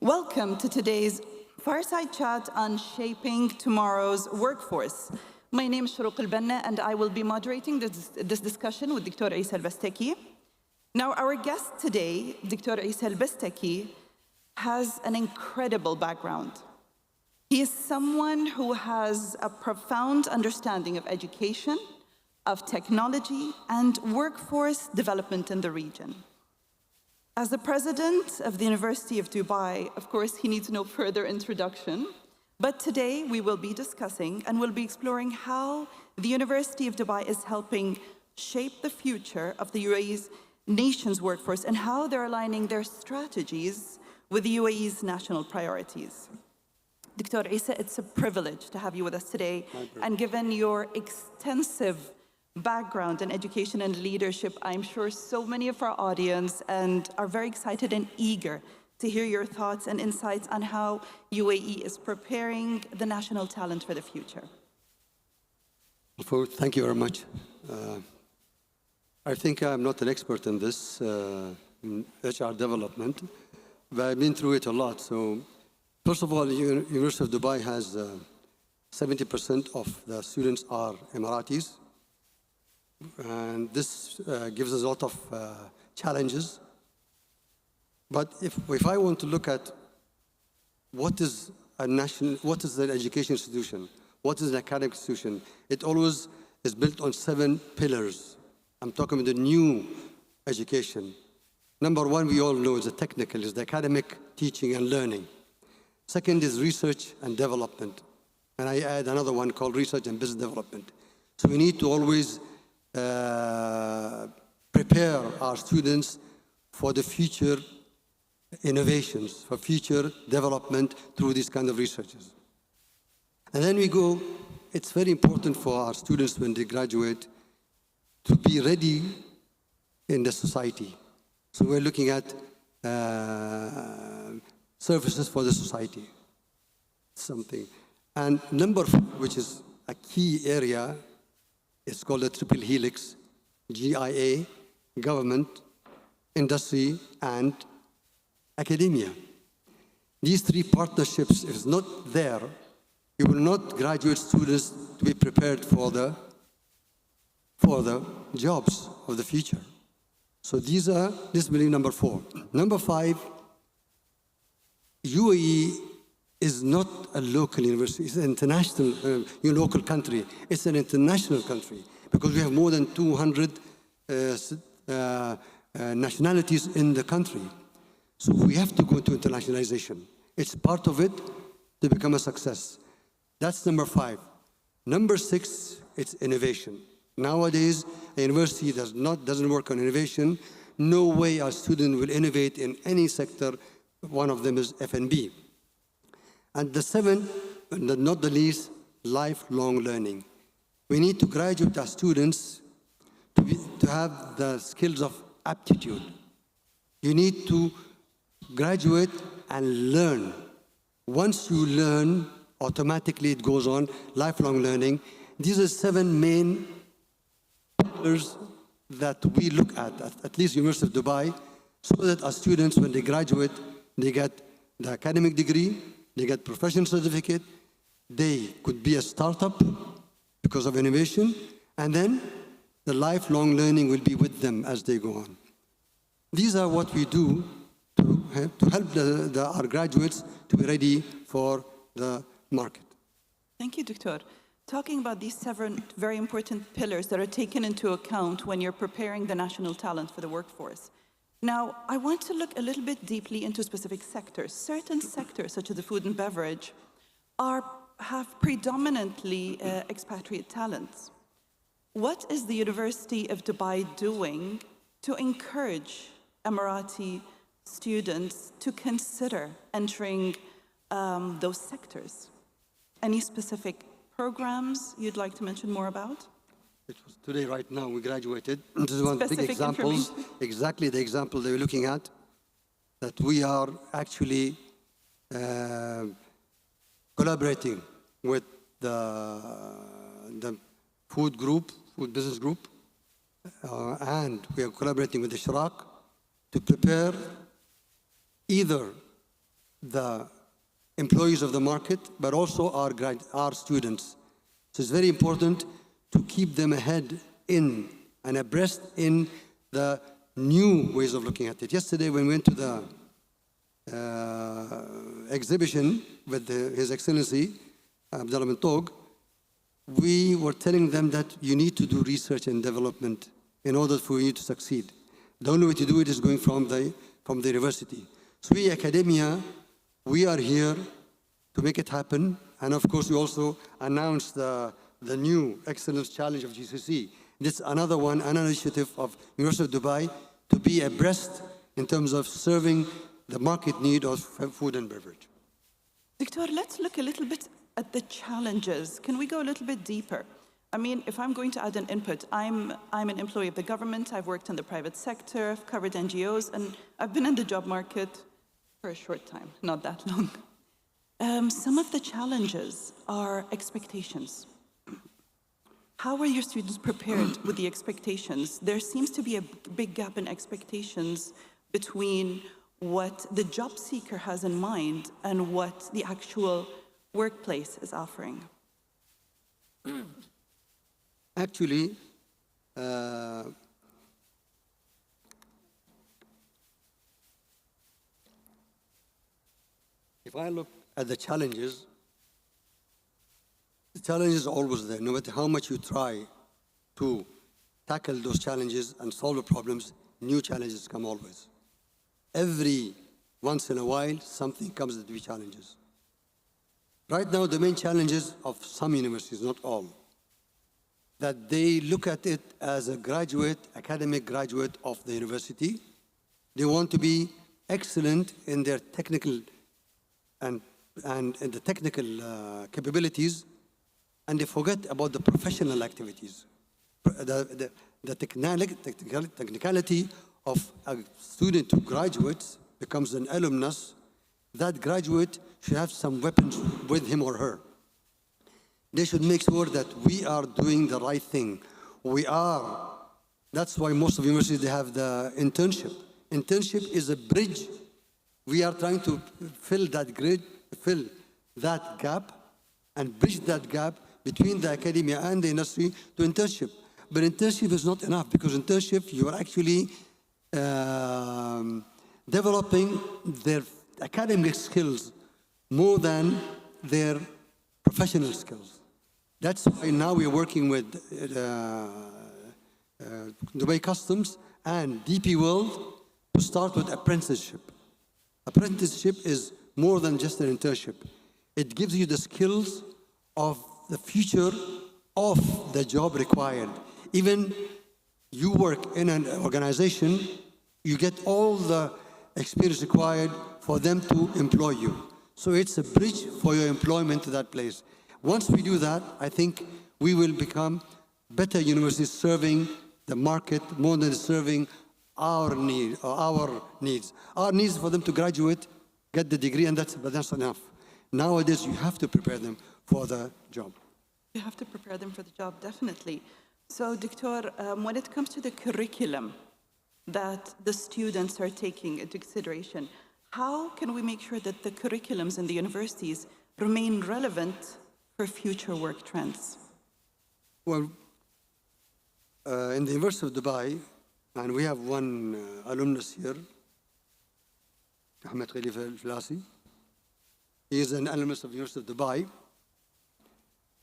Welcome to today's Fireside Chat on Shaping Tomorrow's Workforce. My name is Shurooq Banna, and I will be moderating this discussion with Dr. Eesa Bastaki. Now, our guest today, Dr. Eesa Bastaki, has an incredible background. He is someone who has a profound understanding of education, of technology, and workforce development in the region. As the president of the University of Dubai, of course, he needs no further introduction. But today we will be discussing and will be exploring how the University of Dubai is helping shape the future of the UAE's nation's workforce and how they're aligning their strategies with the UAE's national priorities. Dr. Eesa, it's a privilege to have you with us today. And given your extensive background in education and leadership, I'm sure so many of our audience are very excited and eager to hear your thoughts and insights on how UAE is preparing the national talent for the future. Thank you very much. I think I'm not an expert in this, in HR development, but I've been through it a lot. So, first of all, the University of Dubai has 70% of the students are Emiratis. And this gives us a lot of challenges. But if I want to look at what is an education institution, what is an academic institution, it always is built on 7 pillars. I'm talking about the new education. Number 1, we all know, is the technical, is the academic teaching and learning. Second is research and development. And I add another one called research and business development. So we need to always prepare our students for the future innovations, for future development through these kind of researches. And then we go, it's very important for our students when they graduate to be ready in the society. So we're looking at services for the society, something. And number 4, which is a key area, it's called the triple helix, GIA, government, industry, and academia. These 3 partnerships, if it's not there, you will not graduate students to be prepared for the jobs of the future. So this is number 4. Number 5, UAE is not a local university, it's an international, local country. It's an international country because we have more than 200 nationalities in the country. So we have to go to internationalization. It's part of it to become a success. That's number 5. Number 6, it's innovation. Nowadays, a university doesn't work on innovation. No way a student will innovate in any sector. One of them is F&B. And the 7th, not the least, lifelong learning. We need to graduate our students to have the skills of aptitude. You need to graduate and learn. Once you learn, automatically it goes on, lifelong learning. These are 7 main pillars that we look at least University of Dubai, so that our students, when they graduate, they get the academic degree, they get professional certificate, they could be a startup because of innovation, and then the lifelong learning will be with them as they go on. These are what we do to help our graduates to be ready for the market. Thank you, Doctor. Talking about these 7 very important pillars that are taken into account when you're preparing the national talent for the workforce. Now, I want to look a little bit deeply into specific sectors. Certain sectors, such as the food and beverage, have predominantly expatriate talents. What is the University of Dubai doing to encourage Emirati students to consider entering those sectors? Any specific programs you'd like to mention more about? It was today, right now, we graduated. This is one of the big examples, exactly the example they were looking at, that we are actually collaborating with the food business group, and we are collaborating with ISHRAQ to prepare either the employees of the market, but also our students. So it's very important to keep them ahead in and abreast in the new ways of looking at it. Yesterday, when we went to the exhibition with His Excellency Abdullah bin Tog, we were telling them that you need to do research and development in order for you to succeed. The only way to do it is going from the university. So we, academia, we are here to make it happen. And of course, we also announced the new Excellence Challenge of GCC. This is another one, an initiative of University of Dubai to be abreast in terms of serving the market need of food and beverage. Doctor, let's look a little bit at the challenges. Can we go a little bit deeper? I mean, if I'm going to add an input, I'm an employee of the government, I've worked in the private sector, I've covered NGOs, and I've been in the job market for a short time, not that long. Some of the challenges are expectations. How are your students prepared with the expectations? There seems to be a big gap in expectations between what the job seeker has in mind and what the actual workplace is offering. Actually, if I look at the challenge is always there. No matter how much you try to tackle those challenges and solve the problems, new challenges come always. Every once in a while, something comes that we challenges. Right now, the main challenges of some universities, not all, that they look at it as a graduate, academic graduate of the university. They want to be excellent in their technical and in the technical capabilities, and they forget about the professional activities. The technicality of a student who graduates, becomes an alumnus. That graduate should have some weapons with him or her. They should make sure that we are doing the right thing. That's why most of universities, they have the internship. Internship is a bridge. We are trying to fill that gap and bridge that gap between the academia and the industry to internship. But internship is not enough, because internship, you are actually developing their academic skills more than their professional skills. That's why now we're working with Dubai Customs and DP World to start with apprenticeship. Apprenticeship is more than just an internship. It gives you the skills of the future of the job required. Even you work in an organization, you get all the experience required for them to employ you. So it's a bridge for your employment to that place. Once we do that, I think we will become better universities serving the market more than serving our needs. Our needs for them to graduate, get the degree, and that's enough. Nowadays, you have to prepare them for the job. You have to prepare them for the job, definitely. So, Doctor, when it comes to the curriculum that the students are taking into consideration, how can we make sure that the curriculums in the universities remain relevant for future work trends? Well, in the University of Dubai, and we have one alumnus here, Ahmed Khalif al-Flasi. He is an alumnus of the University of Dubai,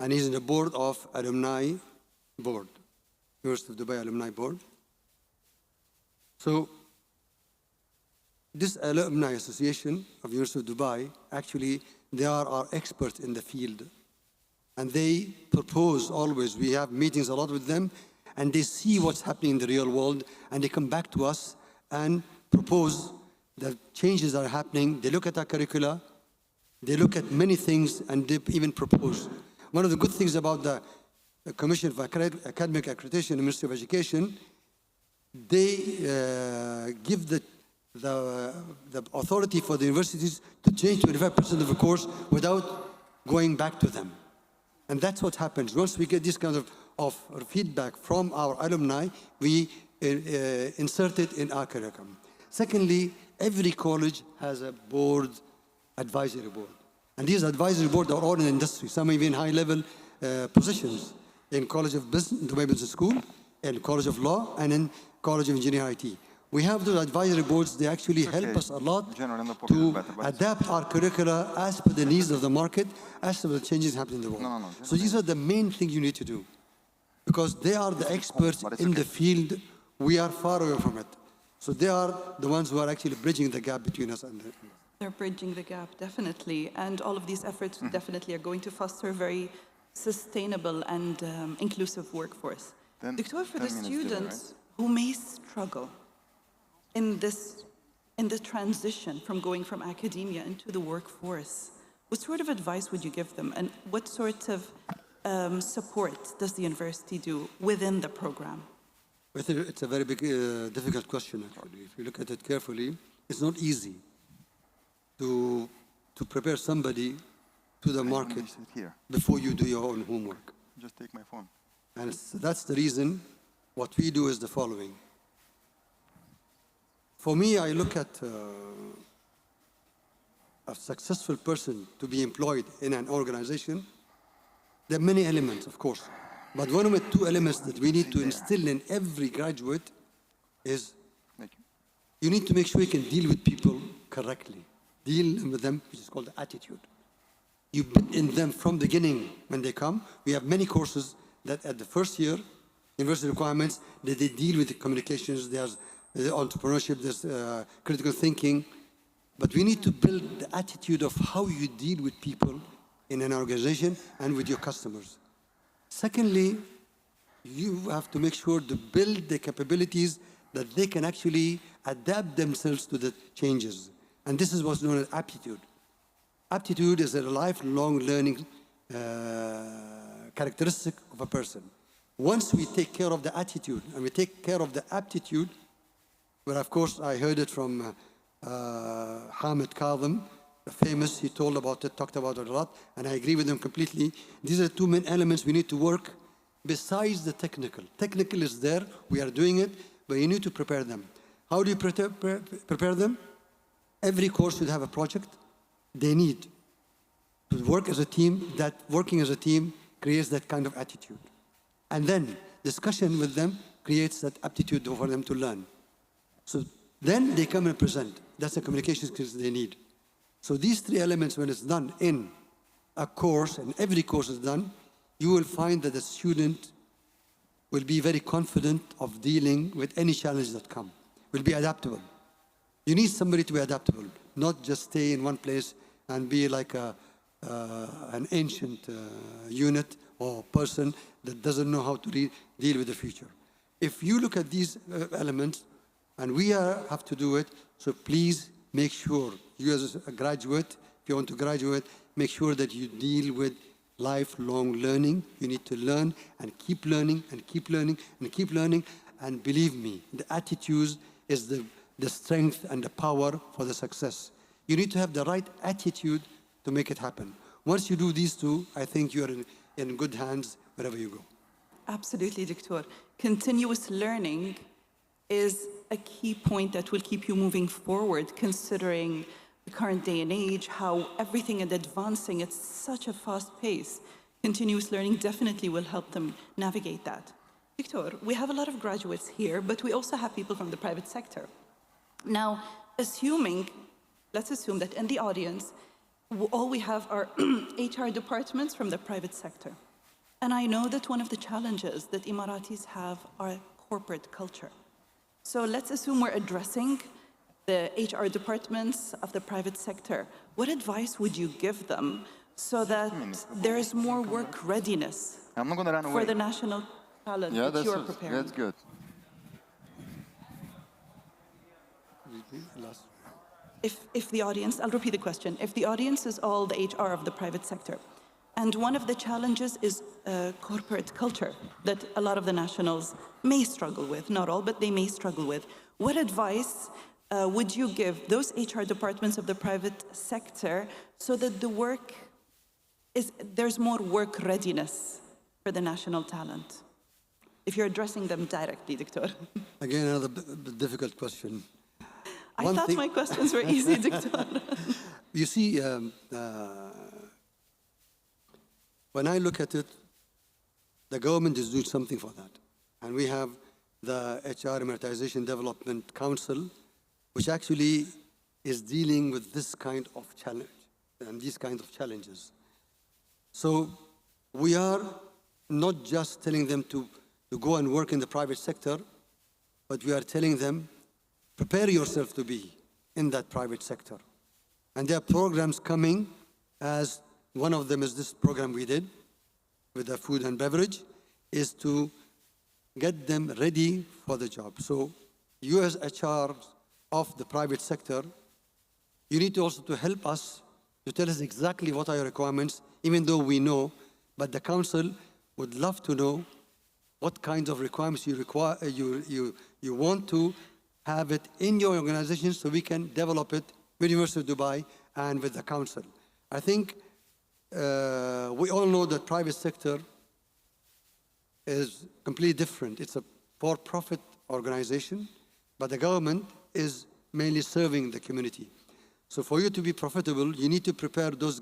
and he's in the board of alumni board, University of Dubai Alumni Board. So this Alumni Association of University of Dubai, actually, they are our experts in the field. And they propose always, we have meetings a lot with them, and they see what's happening in the real world, and they come back to us and propose the changes that are happening. They look at our curricula, they look at many things, and they even propose. One of the good things about the Commission for Academic Accreditation in the Ministry of Education, they give the authority for the universities to change 25% of the course without going back to them. And that's what happens. Once we get this kind of feedback from our alumni, we insert it in our curriculum. Secondly, every college has a board advisory board. And these advisory boards are all in industry, some even high-level positions in College of Business, Dubai Business School, in College of Law, and in College of Engineering IT. We have those advisory boards. They actually help us a lot to adapt our curricula as per the needs of the market, as per the changes happening in the world. So these are the main things you need to do, because they are the experts in the field. We are far away from it. So they are the ones who are actually bridging the gap between us and They're bridging the gap, definitely. And all of these efforts definitely are going to foster a very sustainable and inclusive workforce. Doctor, for the students who may struggle in the transition from going from academia into the workforce, what sort of advice would you give them? And what sort of support does the university do within the program? It's a very big, difficult question, actually. If you look at it carefully, it's not easy to prepare somebody to the market before you do your own homework. Just take my phone. And that's the reason what we do is the following. For me, I look at a successful person to be employed in an organization. There are many elements, of course. But one of the two elements that we need to instill in every graduate is you need to make sure you can deal with people correctly. Deal with them, which is called attitude. You build in them from the beginning when they come. We have many courses that at the first year, university requirements, that they deal with the communications, there's entrepreneurship, there's critical thinking. But we need to build the attitude of how you deal with people in an organization and with your customers. Secondly, you have to make sure to build the capabilities that they can actually adapt themselves to the changes. And this is what's known as aptitude. Aptitude is a lifelong learning characteristic of a person. Once we take care of the attitude and we take care of the aptitude, well, of course, I heard it from Hamid Kazim, the famous, he talked about it a lot, and I agree with him completely. These are two main elements we need to work besides the technical. Technical is there, we are doing it, but you need to prepare them. How do you prepare them? Every course should have a project. They need to work as a team. That working as a team creates that kind of attitude. And then discussion with them creates that aptitude for them to learn. So then they come and present. That's the communication skills they need. So these three elements, when it's done in a course, and every course is done, you will find that the student will be very confident of dealing with any challenge that come, will be adaptable. You need somebody to be adaptable, not just stay in one place and be like an ancient unit or person that doesn't know how to deal with the future. If you look at these elements, and we have to do it, so please make sure you as a graduate, if you want to graduate, make sure that you deal with lifelong learning. You need to learn and keep learning and keep learning and keep learning. And believe me, the attitude is the strength and the power for the success. You need to have the right attitude to make it happen. Once you do these two, I think you're in good hands wherever you go. Absolutely, Doctor. Continuous learning is a key point that will keep you moving forward, considering the current day and age, how everything is advancing at such a fast pace. Continuous learning definitely will help them navigate that. Victor, we have a lot of graduates here, but we also have people from the private sector. Now, let's assume that in the audience, all we have are HR departments from the private sector. And I know that one of the challenges that Emiratis have are corporate culture. So let's assume we're addressing the HR departments of the private sector. What advice would you give them so that there is more work readiness I'm not going to run away. for the national talent that you are preparing? That's good. If the audience, I'll repeat the question. If the audience is all the HR of the private sector, and one of the challenges is corporate culture that a lot of the nationals may struggle with, not all, but they may struggle with. What advice would you give those HR departments of the private sector so that there's more work readiness for the national talent? If you're addressing them directly, Doctor. Again, another difficult question. I thought my questions were easy, Doctor. You see, when I look at it, the government is doing something for that. And we have the HR Monetization Development Council, which actually is dealing with this kind of challenge and these kinds of challenges. So we are not just telling them to go and work in the private sector, but we are telling them, prepare yourself to be in that private sector. And there are programs coming, as one of them is this program we did with the food and beverage, is to get them ready for the job. So you as HRs of the private sector, you need to also to help us to tell us exactly what are your requirements, even though we know, but the council would love to know what kinds of requirements you require, you want to have it in your organization so we can develop it with University of Dubai and with the council. I think we all know that private sector is completely different. It's a for-profit organization, but the government is mainly serving the community. So for you to be profitable, you need to prepare those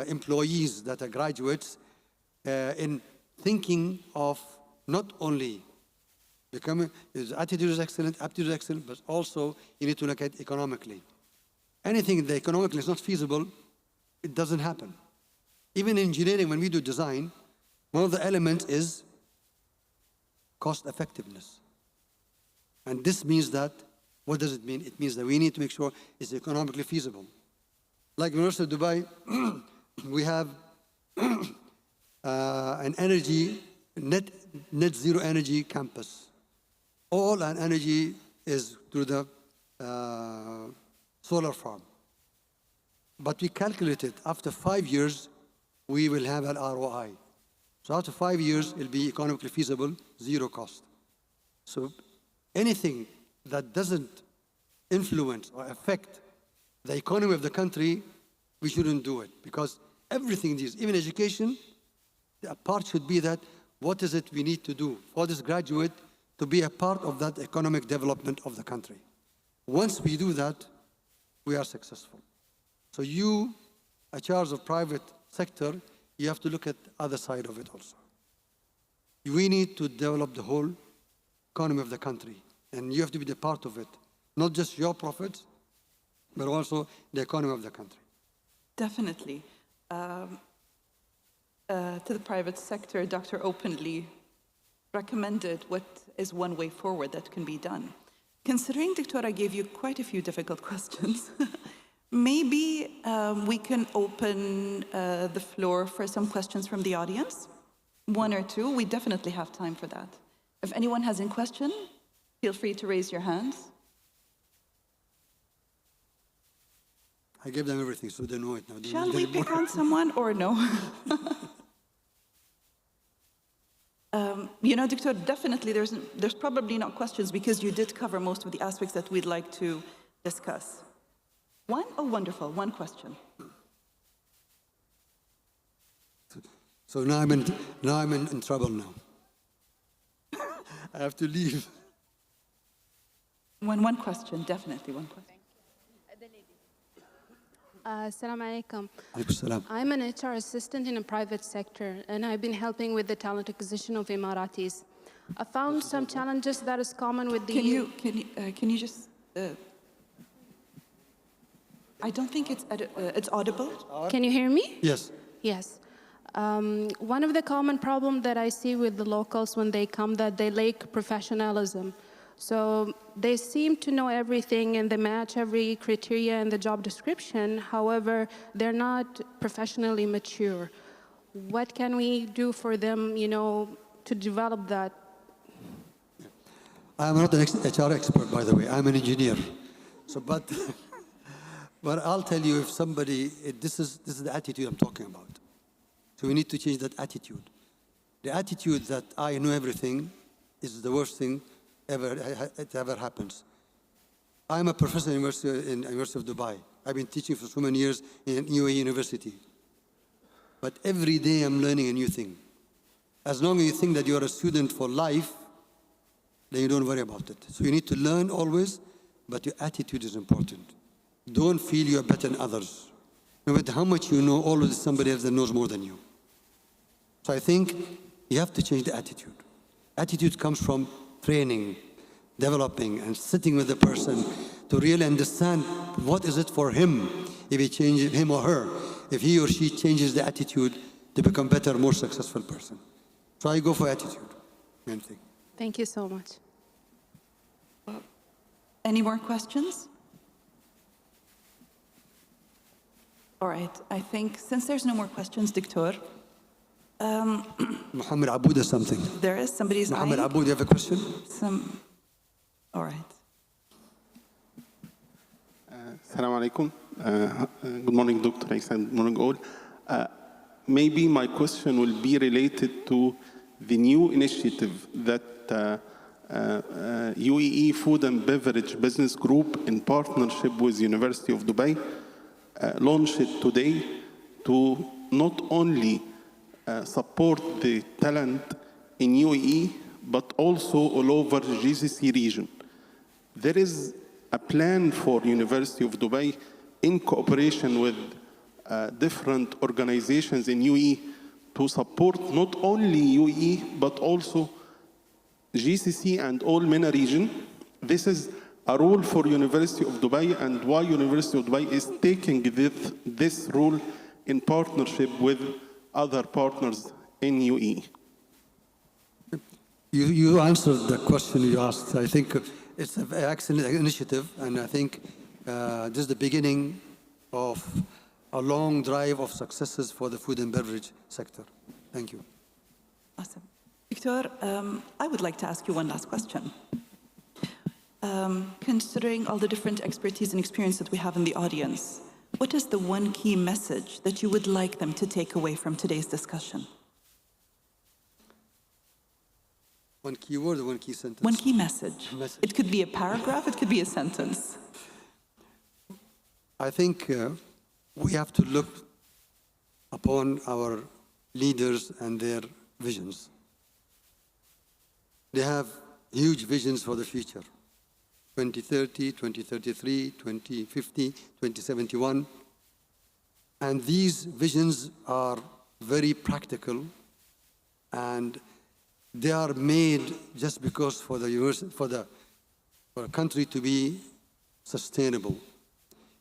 employees that are graduates in thinking of not only becoming, his attitude is excellent, aptitude is excellent, but also you need to look at economically. Anything that economically is not feasible, it doesn't happen. Even in engineering, when we do design, one of the elements is cost effectiveness. And this means that, what does it mean? It means that we need to make sure it's economically feasible. Like University of Dubai, we have an energy, net zero energy campus. All our energy is through the solar farm. But we calculated after 5 years, we will have an ROI. So after 5 years, it'll be economically feasible, zero cost. So anything that doesn't influence or affect the economy of the country, we shouldn't do it, because everything is, even education, a part should be that what is it we need to do for this graduate to be a part of that economic development of the country. Once we do that, we are successful. So you, HRs of private sector, you have to look at the other side of it also. We need to develop the whole economy of the country, and you have to be the part of it, not just your profits, but also the economy of the country. Definitely. To the private sector, Dr. openly recommended what is one way forward that can be done. Considering Dr. gave you quite a few difficult questions, maybe we can open the floor for some questions from the audience. One or two, we definitely have time for that. If anyone has a question, feel free to raise your hands. I gave them everything, so they know it now. Shall we pick on someone or no? You know, Dr. definitely there's probably not questions because you did cover most of the aspects that we'd like to discuss. One? Oh, wonderful. One question. So now I'm in trouble now. I have to leave. One question, definitely one question. Assalamu alaikum. Alaikum salam. I'm an HR assistant in a private sector, and I've been helping with the talent acquisition of Emiratis. I found some challenges that is common with the... Can you just... I don't think it's audible. Can you hear me? Yes. Yes. One of the common problems that I see with the locals when they come, that they lack professionalism. So they seem to know everything and they match every criteria in the job description. However, they're not professionally mature. What can we do for them, you know, to develop that? I'm not an HR expert, by the way. I'm an engineer. So, but I'll tell you, if somebody, this is the attitude I'm talking about. So we need to change that attitude. The attitude that I know everything is the worst thing it ever happens. I'm a professor in University of Dubai. I've been teaching for so many years in UAE University. But every day I'm learning a new thing. As long as you think that you're a student for life, then you don't worry about it. So you need to learn always, but your attitude is important. Don't feel you're better than others. No matter how much you know, always somebody else that knows more than you. So I think you have to change the attitude. Attitude comes from training, developing, and sitting with the person to really understand what is it for him, if he changes him or her, if he or she changes the attitude to become better, more successful person. So I go for attitude. Main thing. Thank you so much. Any more questions? All right, I think since there's no more questions, Dictor, Muhammad Aboud has something. there is somebody's Muhammad eyeing. Aboud, you have a question? All right. Assalamu alaikum. Good morning, Dr. Eesa. Good morning, all. Maybe my question will be related to the new initiative that UAE Food and Beverage Business Group, in partnership with University of Dubai, launched today to not only support the talent in UAE, but also all over the GCC region. There is a plan for University of Dubai in cooperation with different organizations in UAE to support not only UAE, but also GCC and all MENA region. This is a role for University of Dubai, and why University of Dubai is taking this role in partnership with other partners in UAE. You answered the question you asked. I think it's an excellent initiative, and I think this is the beginning of a long drive of successes for the food and beverage sector. Thank you. Awesome. Victor, I would like to ask you one last question. Considering all the different expertise and experience that we have in the audience, what is the one key message that you would like them to take away from today's discussion? One key word or one key sentence? One key message. It could be a paragraph, it could be a sentence. I think we have to look upon our leaders and their visions. They have huge visions for the future. 2030, 2033, 2050, 2071. And these visions are very practical, and they are made just because for the country to be sustainable.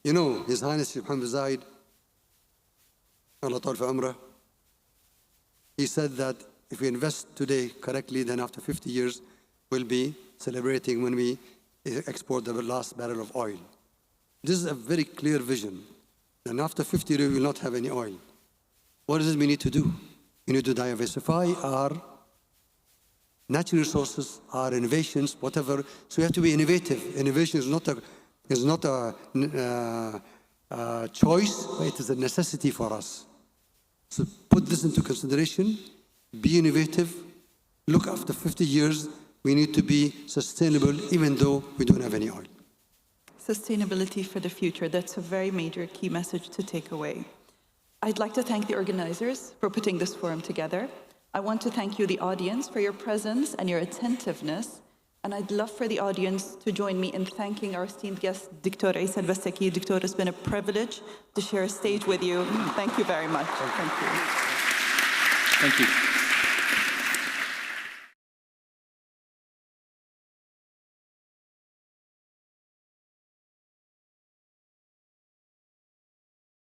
You know, His Highness Muhammad Zayed, Allah Ta'ala fi Umrah, he said that if we invest today correctly, then after 50 years, we'll be celebrating when we export the last barrel of oil. This is a very clear vision. And after 50 years, we will not have any oil. What is it we need to do? We need to diversify our natural resources, our innovations, whatever. So we have to be innovative. Innovation is not a choice, but it is a necessity for us. So put this into consideration, be innovative. Look, after 50 years, we need to be sustainable even though we don't have any oil. Sustainability for the future, that's a very major key message to take away. I'd like to thank the organizers for putting this forum together. I want to thank you, the audience, for your presence and your attentiveness. And I'd love for the audience to join me in thanking our esteemed guest, Dr. Eesa Bastaki. Dr. It's been a privilege to share a stage with you. Thank you very much. Thank you. Thank you.